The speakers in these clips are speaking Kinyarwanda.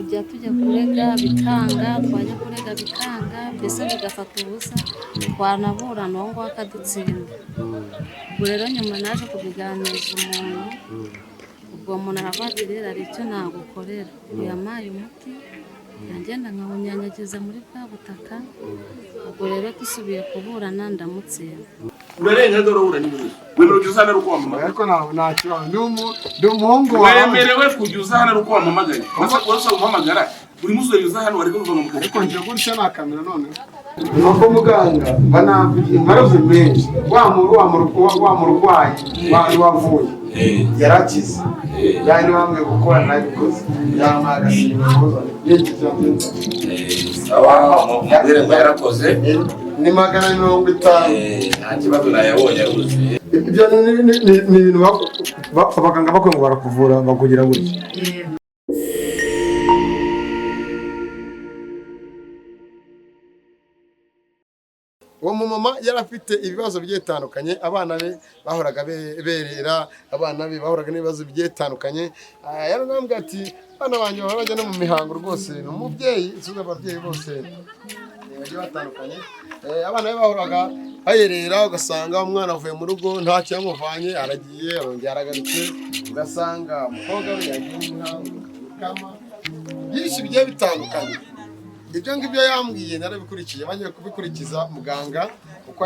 kujya tujya kurega bikanga, twajya kurega bikanga, mbese bigafata ubusa, twanabura n'uwo ng'uwo akadutsinda. Ubwo rero nyuma naje kubiganiriza umuntu, ubwo muntu aravuga ati rero hari icyo nagukorera, yampaye umuti yagenda nkawunyanyagiza muri bwa butaka. Ubwo rero dusubiye kuburana ndamutsinda. Urarenga dore urura n'ibibazo. Wemerewe kujya uzana ruko wamamagaye. Ariko nta kibazo. Ndi umuhungu wawe. Wemerewe kujya uzana ruko wamamagaye. Wasa umuhamagara. Buri muzi uza hano wari kuva mu muganga. Ariko nje gutya na kamera none. Nuko muganga banavugiye inkuru menshi. Wa murwayi wavuye. Yarakize. Yani bamwe gukora nabikoze. Yamagashima koza. Yiki cyangwa. Sawa, mbere yarakoze. Ni 50. Nta kibazo nayabonye ruzi. Ibyo ni ibintu abaganga bakwe ngo barakuvura bakugira gutya. Uwo mumama yarafite ibibazo bigiye bitandukanye, abana be bahoraga berera, abana be bahoraga n'ibibazo bigiye bitandukanye. Yaranambye ati bana banjye bajya no mu mihango rwose, ni umubyeyi isuza ababyeyi bose bagiye batandukanye. Abana be bahoraga bayerera, ugasanga umwana avuye mu rugo nta cyamuvanye, aragiye arongera aragarutse, ugasanga umukobwa we yagiye mu mihango kama byinshi bigiye bitandukanye. Ibyo ngibyo yambwiye narabikurikiye, bagiye kubikurikiza muganga kuko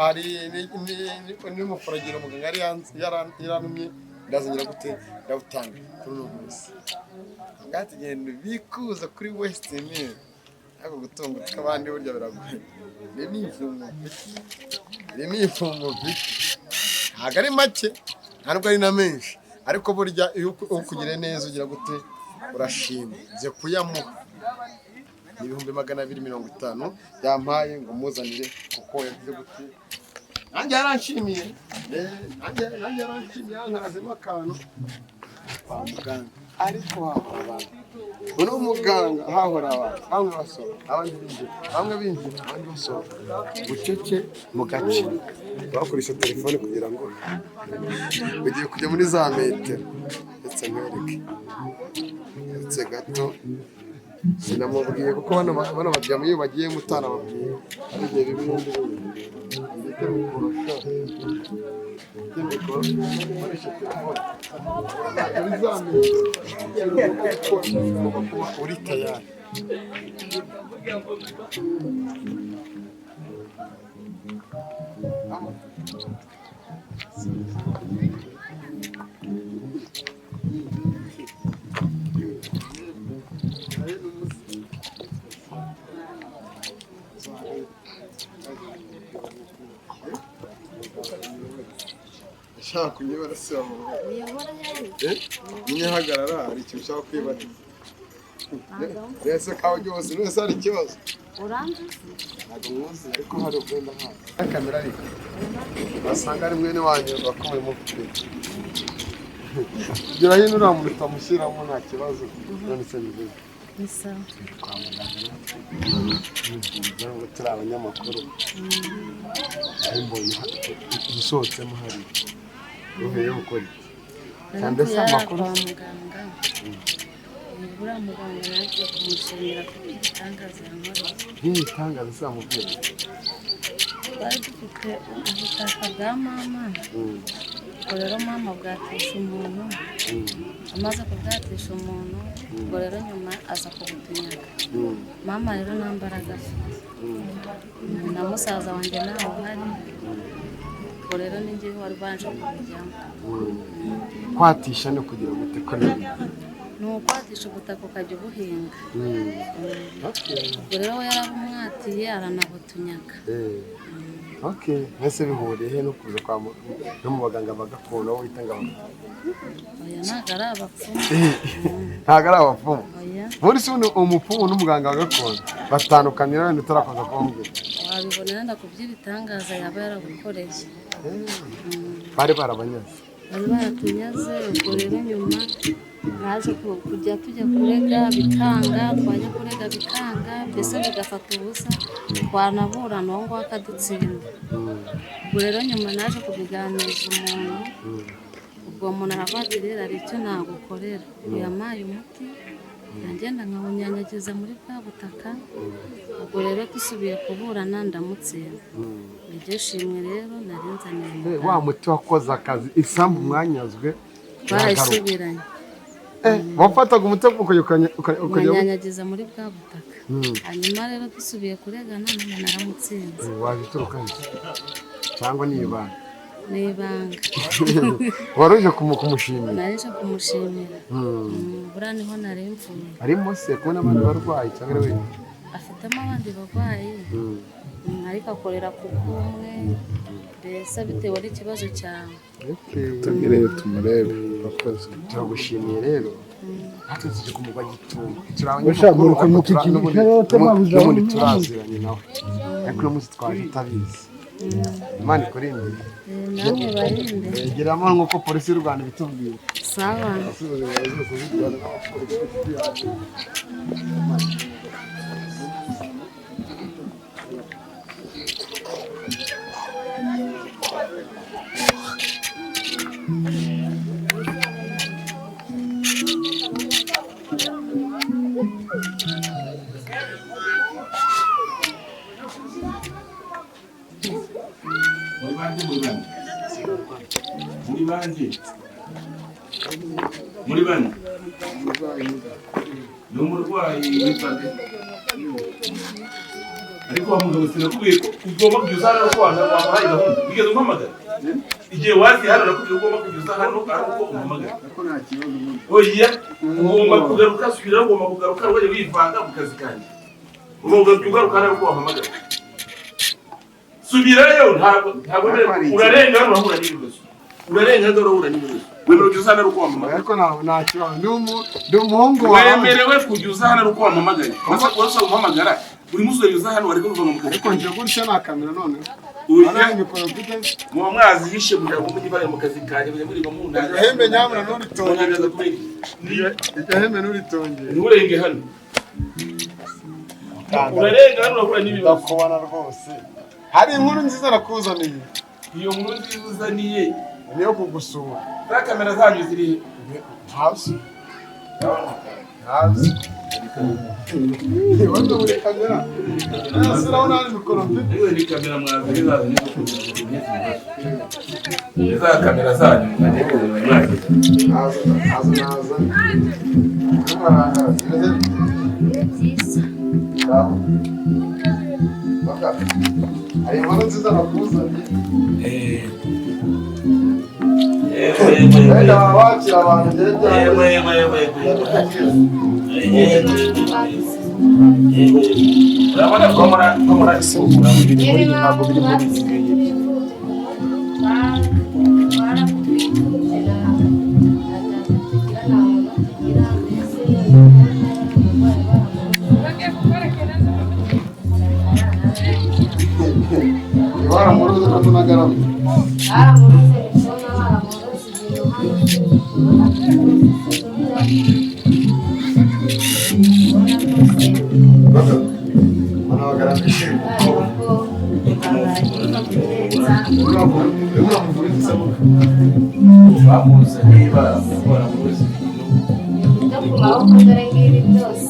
hari n'umuforogero muganga yaranumye ndazongera gute ndawutanga kuri uno munsi. Ngati genda bikuza kuri Western ako gutunga kabandi burya biragoye. Ni imfungo ntabwo ari make ntabwo ari na menshi, ariko burya iyo ukugire neza ugira gute urashima. Nze kuyamuha 250 yampaye ngo muzanire kuko yagize gute nanjye yaranshimiye. Nanjye yaranshimiye yankazemo akantu kwa muganga, ariko hahora abantu uno muganga hahora abantu bamwe basora abandi binjira, bamwe binjira abandi basora bucece mu gace. Bakoresha telefone kugira ngo ugiye kujya muri za metero ndetse nkwereke ndetse gato. Sinamubwiye kuko bano babyama iyo bagiye mutana babwiye ari igihe bibindi ndetse mukorosha koresha telefone uri tayari. Shaka kunyibara se mu nyahagarara hari icyo ushaka kwibata. Rese kawo cyose nese ari ikibazo uranze ntabwo muzi, ariko hari ugenda nka kamera ariko basanga ari mwene wanyu bakomeye mu mfite gira hino ura muntu tamushyiramo nta kibazo. None se bivuze nisa kwa muganga ngo turi abanyamakuru mbonye usohotsemo hari uvuye gukora kandi se amakuru muganga buriya muganga nagiye kumushimira kuko ibitangaza yankoreye. Ibitangaza se amubwira twari dufite ubutaka bwa mama, ubwo rero mama bwatisha umuntu, amaze kubwatisha umuntu ubwo rero nyuma aza kubutunyaga. Mama rero nta mbaraga afite na musaza wanjye nawe uhari, ubwo rero ni njyewe wari baje kubijyamo. Kwatisha no kugira ngo utekonere ni ukwatisha ubutaka ukajya ubuhinga. Ubwo rero we yarabumwatiye aranabutunyaga. Mwese bihuriye he no kuza kwa no mu baganga bagakondo aho wita ngabo? Oya ntabwo ari abapfumu. Ntabwo ari abapfumu. Oya. Muri se umupfumu n'umuganga wagakondo batandukanira wenda utarakoza kumbwira. Wabibonera ndakuby'ibitangaza yaba yaragukoreye. Bari barabanyaze. Bari baratunyaze, ubwo rero nyuma naje kujya tujya kurega bikanga, twajya kurega bikanga, mbese bigafata ubusa, twanabura n'uwo ng'uwo akadutsinda. Ubwo rero nyuma naje kubiganiriza umuntu, ubwo umuntu aravuga ati rero hari icyo nagukorera, yampaye umuti ngenda nkawunyanyagiza muri bwa butaka ubwo rero dusubiye kuburana ndamutsinda iryo shimwe rero narinzaniye wa muti wakoze akazi isambu mwanyazwe barayisubiranye wafataga umutego ukanyanyagiza muri bwa butaka hanyuma rero dusubiye kuregana none naramutsinze wabituruka cyangwa nibanga waruje kumushimira narije kumushimira buriya niho narimvuye arimo se kubona abandi barwayi cyangwa we afitemo abandi barwayi ariko akorera ku bw'umwe mbese bitewe n'ikibazo cyawe tubwire tumurebe bakoze turagushimiye rero natwe tuje kumugwa gitumba n'ubundi turaziranye nawe ariko uno munsi twaje utabizi Imana ikurinde namwe barinde geramo nk'uko polisi y'u Rwanda bitubwira sawa muri bane ni umurwayi wifate ariko wamugabo sinakubwiye ko ugomba kujya hano ko wamuhaye gahunda bigeze umpamagara igihe wazi hano nakubwiye ugomba kujya hano ari uko umpamagara oya ugomba kugaruka subira ugomba kugaruka wajya wivanga mu kazi kanjye ugomba kugaruka hano uko wampamagara subirayo ntabwo urarenga hano urahura n'ibibazo urarenga hano urahura n'ibibazo wemerewe kujya hano uko wampamagara ariko nta kibazo ndi umuhungu wawe wemerewe kujya hano uko wampamagara maze wese umpamagara buri munsi uza hano wari kuva mu kazi ariko nje gutya na kamera none uya mikoro mfite mu mwazi yishe kugira ngo mujye bari mu kazi kanje muri mu ndaga hembe nyamura none tongeza kubiri hembe nuri tonge nurenge hano urarenga hano urakora n'ibibazo kubana rwose hari inkuru nziza nakuzaniye iyo nkuru nziza uzaniye niyo kugusura za kamera zanyu ziri hasi wanda muri kamera nasira ona ni mikoro mfite niwe ni kamera mwazi zazo ni za kamera zanyu mwaneko mwazi naza n'amaranga zimeze baka ari inkuru nziza nakuzaniye wenda wakira abantu urabona ko muri isukura ntabwo biri muri izi baramuruze ko tunagarama bamuze niba baramuruze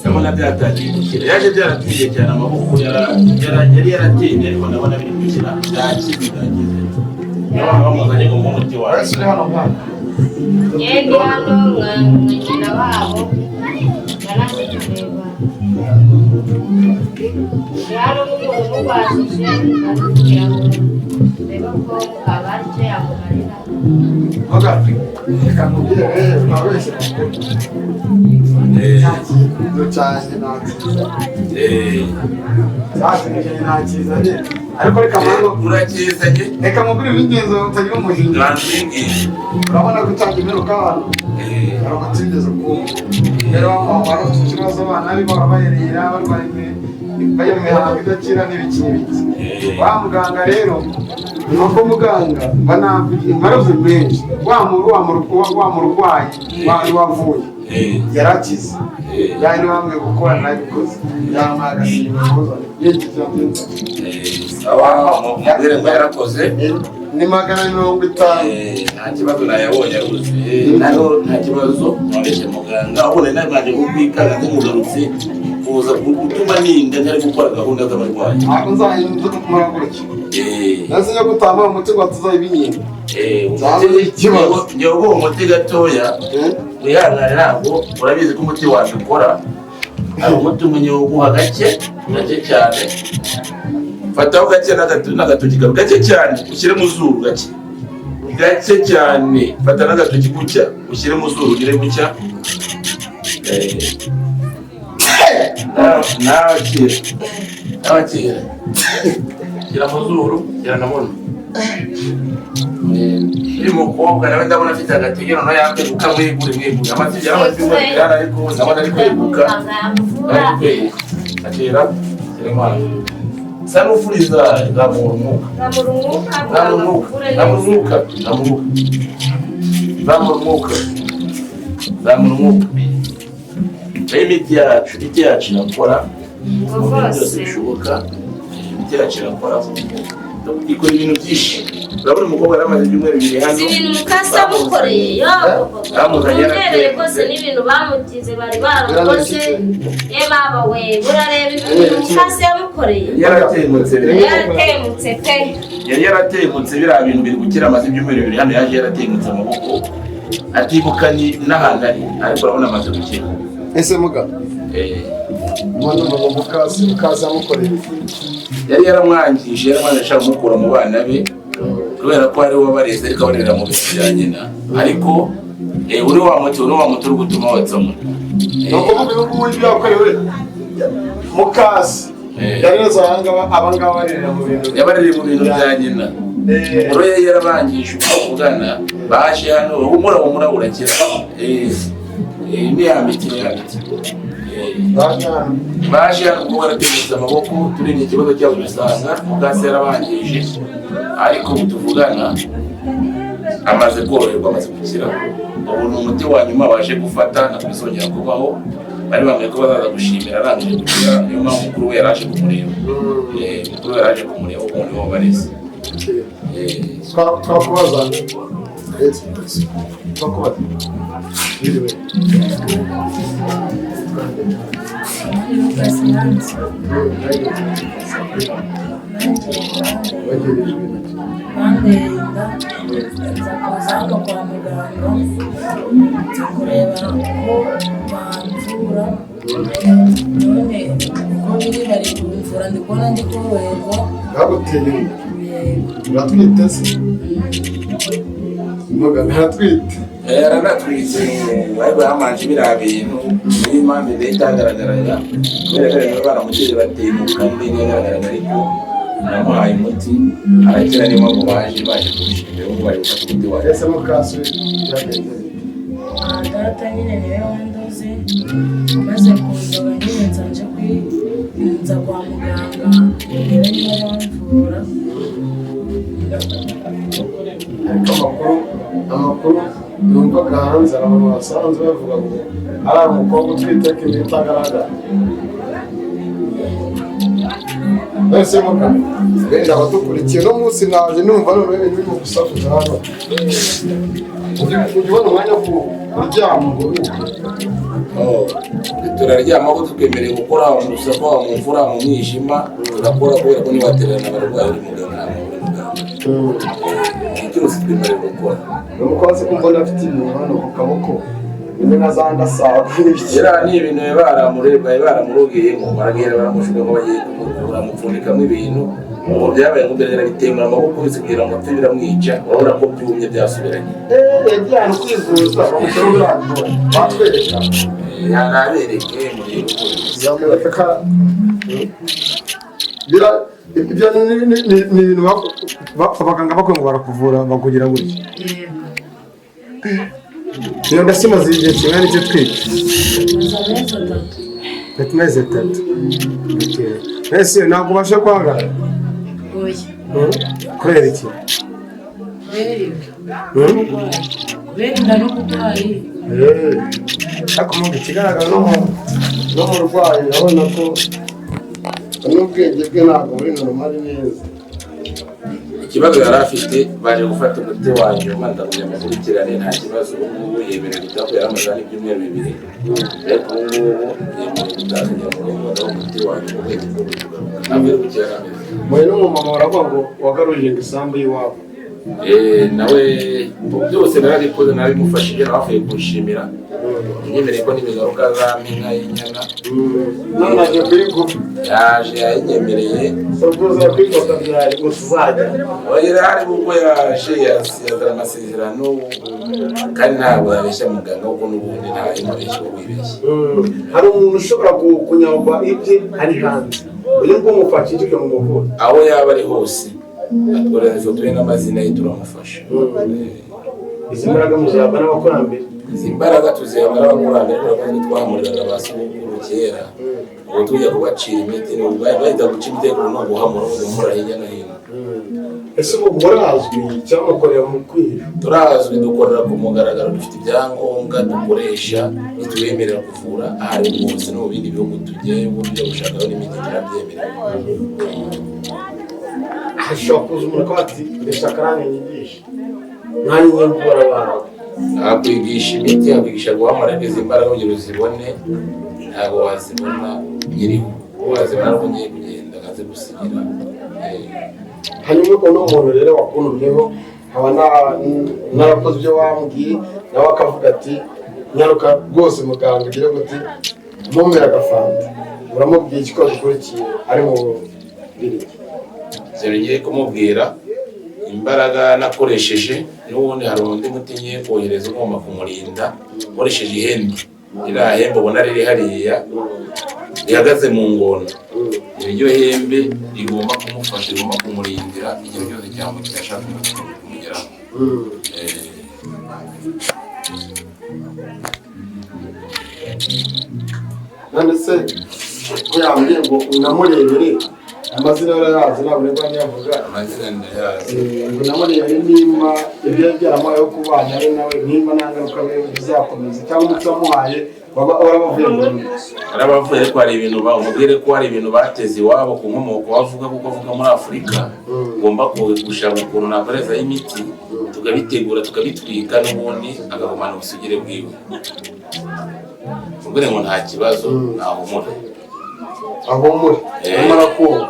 ndabona byatangiye yaje byaratwiye cyane amaboko yari yaratinye ariko ndabona biri gukira byakize bamuzanye mu muti wawe ese uri hano mwana yego hano mwanyina wabo yaraje kureba yari umuntu mubashije kugira ngo reba ko abaryo yamuharira hagati reka mubwire rero nawese cyane nakizanye ariko reka mwango urakizanye reka mubwire ibingenzi utagira umuhinga urabona gutanga imperuka abantu hari abatigeze kumva rero wari ufite ikibazo abana be bahora bayerera barwaye bajya mu mihango idakira n'ibiki wa muganga rero nuko muganga banamvugira imaraso menshi wa murwayi wari wavuye yarakize yari bamwe gukora nabikoze yamagashima ibibazo byinshi byagenze mubwire ngo yarakoze ni 450. Nta kibazo nayabonye rwose. Naho nta kibazo mwabeshye muganga. Ubone nabanje kukwikanga nk'umugarutse kuza gutuma ninda ntari gukora gahunda z'abarwayi. Ntabwo nzahinduka kumara gutya. Nasi yo gutamba umuti ngo tuzayibinyine. Njyewe uwo muti gatoya wihangane ntabwo urabizi ko umuti waje ukora. Hari umuti umenye uguha gake cyane. Fataho gake n'agatoki kawe gake cyane ushyire mu zuru gake cyane. Fata n'agatoki gutya ushyire mu zuru ugire gutya. N'abakira shyira mu zuru shyira na muno. Iri mukobwa nawe ndabona afite agategero no yakweguka mwigure amatike y'amatike ariko ndabona ari kweguka akira shyira sanufuriza zamurumuka imiti yacu irakora byose bishoboka. Imiti yacu irakora ikora ibintu byinshi. Urabona umukobwa yaramaze ibyumweru 2 hano. Ibintu mukasa mukoreye yo rwose n'ibintu bamutize bari barakoze baba we burareba ibintu mukasa yamukoreye. Yaratemutse pe. Yaratemutse biriya bintu biri gukira amaze ibyumweru 2 hano. Yaje yaratemutse amaboko atibuka ni n'ahantu ariko urabona amaze gukira. Ese muga mwana mukasa yamukoreye yari yaramwangije yaramwangisha kumukura mu bana be kubera ko ari wabareze ariko abarera mu bintu bya nyina. Ariko uri wa muti uri gutuma watsamo nukuvuga ko muri byakorewe mukasa yareza abangaba barera mu bintu yabarera mu bintu bya nyina. Uro yarabangije kuvugana baje hano umura urakira. Ni amiti baje hano barategetse amaboko turinye ikibazo cyabo bisanga mukasa yarabangije ariko tuvugana amaze koroherwa amaze gukira. Ubu ni umuti wa nyuma baje gufata nakubisongera kubaho. Bari bamwe ko bazaza gushimira arangije gukira. Niyo mpamvu mukuru we yaraje kumureba. Mukuru we yaraje kumureba ubundi wo bareze. Twakubaza bandenda nzakoza hano kwa muganga nza kureba ko bamvura none uko biri bari kumvura ndi kubona ndi koroherwa. baguteye uratwite se muganga ntatwite yaranatwitse bari bamanje biriya bintu n'impamvu itagaragaraga kubera ko baramuteye batemuka kandi ntiyagaragaraga ariko namuhaye umuti arakira. Niyo mpamvu baje kumushimira ngo bari gufata umuti wawe. ese mukasa byagenze data nyine niwe wandoze maze kundoga nyine nza kwa muganga niwe niwe bamvura. ariko amakuru numvaga hanze abantu basanzwe bavuga ngo ari umukobwa utwite ko itagaragara. Ese muka wenda abadukurikiye no munsi naje numva none ibintu biri gusakuza hano. Ubona umwanya wo kuryama ngo turaryama ko twemereye gukora mu rusaku mu mvura mu mwijima turakora kubera ko nibaterana abarwayi uri muganga cyose twemereye gukora. Umukozi kumbona afite ibintu hano ku kaboko imena zanda sawa ni ibintu baramurogeyemo baragenda baramushuka ngo bagiye baramupfundikamo ibintu ubu byabaye ngo mbere bitemura amaboko yose kugira ngo apfe biramwica urabona ko byumye byasubiranye. Yagiye ahantu kwivuza bamushobora batwereka yanabereke muri yamurataka bira ibyo ni ibintu abaganga bakwe ngo barakuvura bakugira gutya. Niyo ndasimaze igihe kingana icyo twite amezi 3. Ese ntabwo ubasha guhagarara kubera iki? Kubera no kurwaye ariko mu kigaragara no mu rwayi urabona ko n'ubwenge bwe ntabwo buri normal neza. ikibazo yari afite baje gufata umuti wa nyuma ndamenya mukurikirane nta kibazo ubu yemerewe gutaha yari amaze n'ibyumweru 2 ariko ubu yemerewe gutaha mu umuti wa nyuma ntabwo gukera mwe n'umumama baravuga ngo wagaruje isambu y'iwabo nawe byose narabikoze narabimufashije nabavuye kushimira nyemereye ko n'imigaruka z'aminka y'inyana none aje kuyigura yaje yayinyemereye sokuza kwifata byari gusuzajya oya hari ubwo yaje yazana amasezerano kandi ntabwo yabeshya muganga kuko n'ubundi nta imubeshya wibeshye hari umuntu ushobora kunyagwa ibye ari hanze uyu ngo mufashije mu muvura aho yaba ari hose atwara ifoto ye n'amazina ye turamufasha izi mbaraga muzaba n'abakurambere izi mbaraga tuzihabwa n'abakurambere kuko twahumuriraga abasukuru kera ubu tujya kubacira imiti bahita guca imitego no guhamura umura hirya no hino ese ubu murazwi cyangwa mukorera mu kwiha turazwi dukorera ku mugaragaro dufite ibyangombwa dukoresha bitwemerera kuvura ahari hose no mu bindi bihugu tugiye uburyo bushakaho n'imiti turabyemerera ashobora kuza umuntu akaba ati ndashaka nanjye nyigisha nanjye ngiye kuvura abantu akwigisha imiti akwigisha guhamara izi mbaraga kugira uzibone ntabwo wazibona nyiriho wazibona ariko ngiye kugenda nkaze gusigira hanyuma uno muntu rero wakuntumyeho nkaba narakoze ibyo wambwiye nawe akavuga ati nyaruka rwose muganga ugire guti mumera agafanta uramubwiye icyo gikurikiye ari mu biriki ngiye kumubwira imbaraga nakoresheje n'ubundi hari undi muti ngiye kohereza ugomba kumurinda nkoresheje ihembe iriya hembe ubona riri hariya rihagaze mu ngona iryo hembe rigomba kumufasha rigomba kumurindira igihe cyose cyangwa cyashaka kumugeraho none se ko yambwiye ngo unamurebere amazina y'abayazi ntabwo nibwo nyavuga amazina ndayazi ngo namurebere nimba ibyo byaramuhaye yo kubana ari nawe nimba nta ngaruka bizakomeza cyangwa umuti wamuhaye warabavuye mu nda arabavuye ariko hari ibintu umubwire ko hari ibintu bateze iwabo ku nkomoko bavuga kuko avuga muri Afurika ngomba gushaka ukuntu nakorezaho imiti tukabitegura tukabitwika n'ubundi akagumana ubusugire bwiwe ubwo ngo nta kibazo nahumura ahumure amara kuba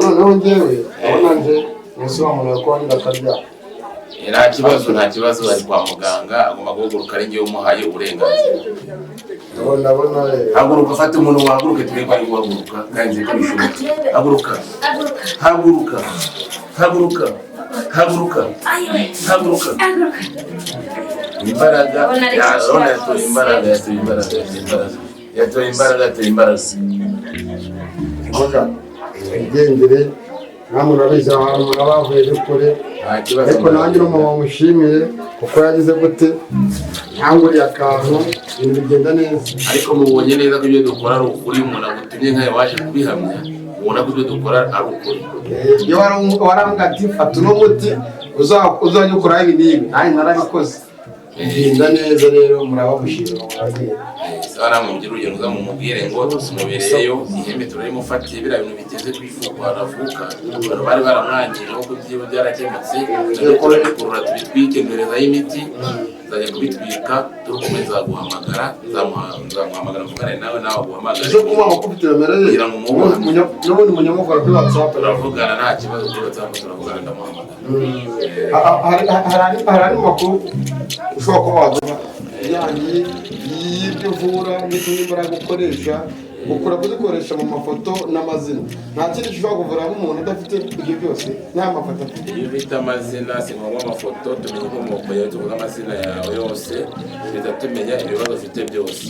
noneho njyewe abona nje mwisobanurira ko wenda akarya nta kibazo bari kwa muganga agomba guhaguruka ari njyewe umuhaye uburenganzira ndabona haguruka ufate umuntu wahaguruke turebe ko ari guhaguruka kandi nzi ko bishoboka haguruka haguruka haguruka haguruka haguruka imbaraga yarona yatoye imbaraga yatoye imbaraga igendere namwe urabizi ahantu abavuye dukore ariko nanjye n'umuntu wamushimiye kuko yagize gute ntanguriye akantu ibintu bigenda neza ariko mubonye neza ko ibyo dukora ari ukuri umuntu agutumye nkawe waje kubihamya ubona ko ibyo dukora ari ukuri iyo warambwira ati fata uno muti uzajya ukora ibi n'ibi nanjye narabikoze bigenda neza rero murabagushimira murabiye namubwira urugero uza mumubwire ngo tumubereyeyo ihembe turarimufatiye biriya bintu biteze kwifuza aravuka abantu bari baramwangije kuko ibyibo byarakemutse kurura tubitwike mperezaho imiti nzajya kubitwika turukomeza guhamagara nzamuhamagara mvugane nawe aguhamagare zo kuba makuru kugira ngo n'ubundi munyamukora kuri WhatsApp turavugana nta kibazo kuri WhatsApp turavugana ndamuhamagara hari makuru ushobora kuba waduha ijyanye y'ibyo uvura n'izindi mbaraga ukoresha ukora kuzikoresha mu mafoto n'amazina nta kindi gishobora kuvura nk'umuntu udafite ibyo byose nta mafoto afite iyo ufite amazina si ngombwa amafoto tumenya inkomoko yawe tuvuga amazina yawe yose tugahita tumenya ibibazo ufite byose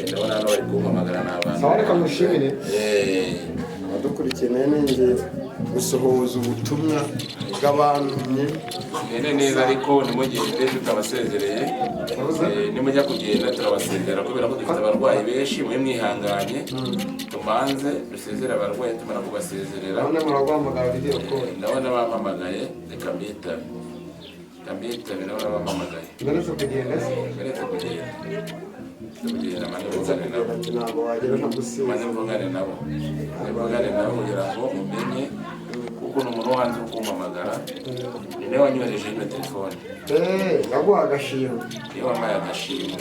ndabona hano bari kumpamagara n'abantu sawa reka mushimire abadukurikiye nayo ninjye gusohoza ubutumwa bw'abantu neza ariko nimugende tutabasezereye nimujya kugenda turabasezera kubera ko dufite abarwayi benshi mwe mwihanganye tumanze dusezere abarwayi tumara kubasezerera ndabona bampamagaye reka mbitabe ndabona bampamagaye mberetse kugenda mvugane nabo kugira ngo mumenye ukuntu umuntu wo hanze uri kumpamagara ni nawe wanyohereje ino telefone. Naguha agashimwe. Niyo wampaye agashimwe.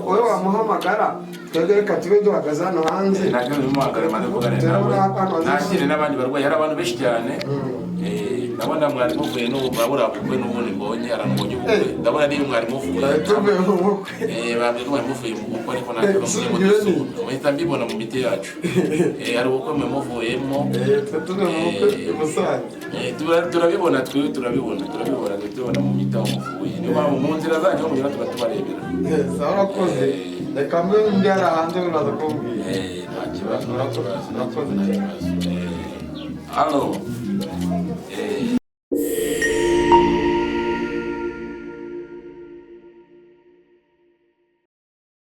Wowe wamuhamagara twebwe reka tube duhagaze hano hanze. Ntabwo bimuhamagara maze kuganira nawe. Nakire n'abandi barwayi, hari abantu benshi cyane. Ndabona mwari muvuye n'ubu burabukwe n'ubundi mbonye arambonye ubukwe. Ndabona niyo mwari muvuye. Tuvuye mu bukwe. Babwiye ko mwari muvuye mu bukwe ariko ntabwo bamuze muhita mbibona mu miti yacu. Hari ubukwe mwe muvuyemo. Tuvuye mu bukwe Musanze. Turabibona twe turabibona mu miti aho muvuye. Niyo mpamvu mu nzira zanyu mugira tuba tubarebera. Urakoze. Reka mbe mbyara hanze unaza kumbwira. Nta kibazo. Urakoze. Halo.